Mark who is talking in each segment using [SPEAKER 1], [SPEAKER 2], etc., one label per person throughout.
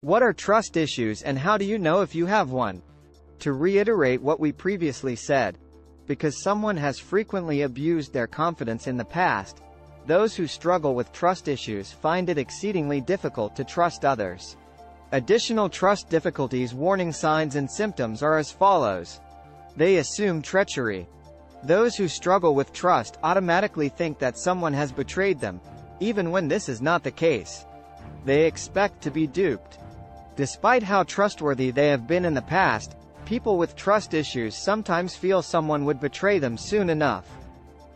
[SPEAKER 1] What are trust issues and how do you know if you have one? To reiterate what we previously said, because someone has frequently abused their confidence in the past, those who struggle with trust issues find it exceedingly difficult to trust others. Additional trust difficulties. Warning signs and symptoms are as follows. They assume treachery. Those who struggle with trust automatically think that someone has betrayed them, even when this is not the case. They expect to be duped. Despite how trustworthy they have been in the past, people with trust issues sometimes feel someone would betray them soon enough.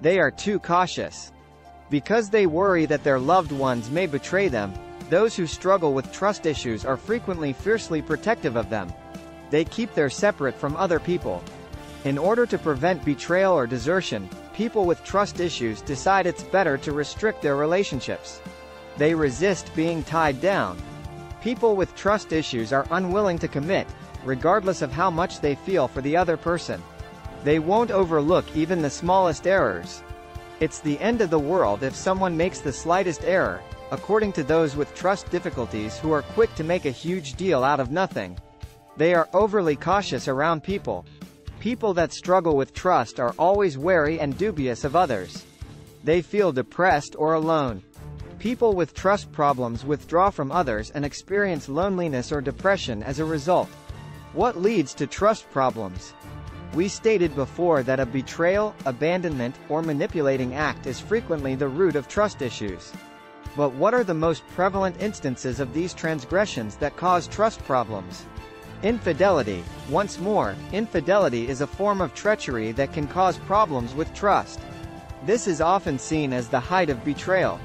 [SPEAKER 1] They are too cautious. Because they worry that their loved ones may betray them, those who struggle with trust issues are frequently fiercely protective of them. They keep them separate from other people. In order to prevent betrayal or desertion, people with trust issues decide it's better to restrict their relationships. They resist being tied down. People with trust issues are unwilling to commit, regardless of how much they feel for the other person. They won't overlook even the smallest errors. It's the end of the world if someone makes the slightest error, according to those with trust difficulties who are quick to make a huge deal out of nothing. They are overly cautious around people. People that struggle with trust are always wary and dubious of others. They feel depressed or alone. People with trust problems withdraw from others and experience loneliness or depression as a result. What leads to trust problems? We stated before that a betrayal, abandonment, or manipulating act is frequently the root of trust issues. But what are the most prevalent instances of these transgressions that cause trust problems? Infidelity. Once more, infidelity is a form of treachery that can cause problems with trust. This is often seen as the height of betrayal.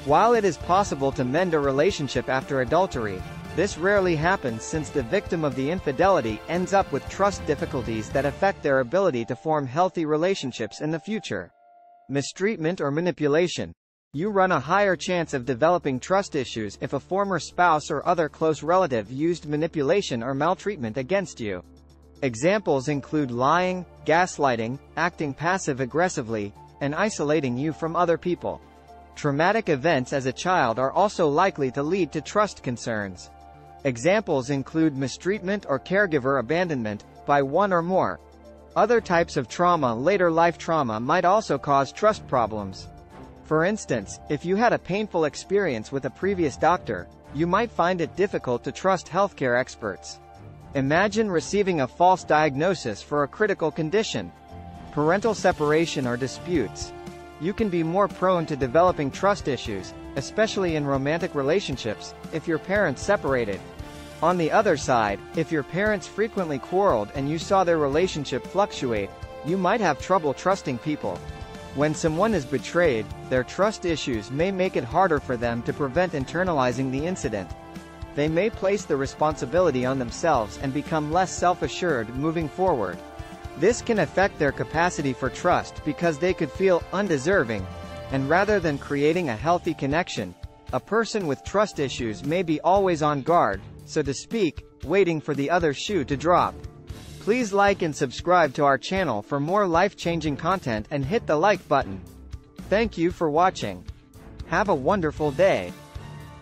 [SPEAKER 1] While it is possible to mend a relationship after adultery, this rarely happens since the victim of the infidelity ends up with trust difficulties that affect their ability to form healthy relationships in the future. Mistreatment or manipulation. You run a higher chance of developing trust issues if a former spouse or other close relative used manipulation or maltreatment against you. Examples include lying, gaslighting, acting passive-aggressively, and isolating you from other people. Traumatic events as a child are also likely to lead to trust concerns. Examples include mistreatment or caregiver abandonment, by one or more. Other types of trauma. Later life trauma might also cause trust problems. For instance, if you had a painful experience with a previous doctor, you might find it difficult to trust healthcare experts. Imagine receiving a false diagnosis for a critical condition. Parental separation or disputes. You can be more prone to developing trust issues, especially in romantic relationships, if your parents separated. On the other side, if your parents frequently quarreled and you saw their relationship fluctuate, you might have trouble trusting people. When someone is betrayed, their trust issues may make it harder for them to prevent internalizing the incident. They may place the responsibility on themselves and become less self-assured moving forward. This can affect their capacity for trust because they could feel undeserving, and rather than creating a healthy connection, a person with trust issues may be always on guard, so to speak, waiting for the other shoe to drop. Please like and subscribe to our channel for more life-changing content and hit the like button. Thank you for watching. Have a wonderful day.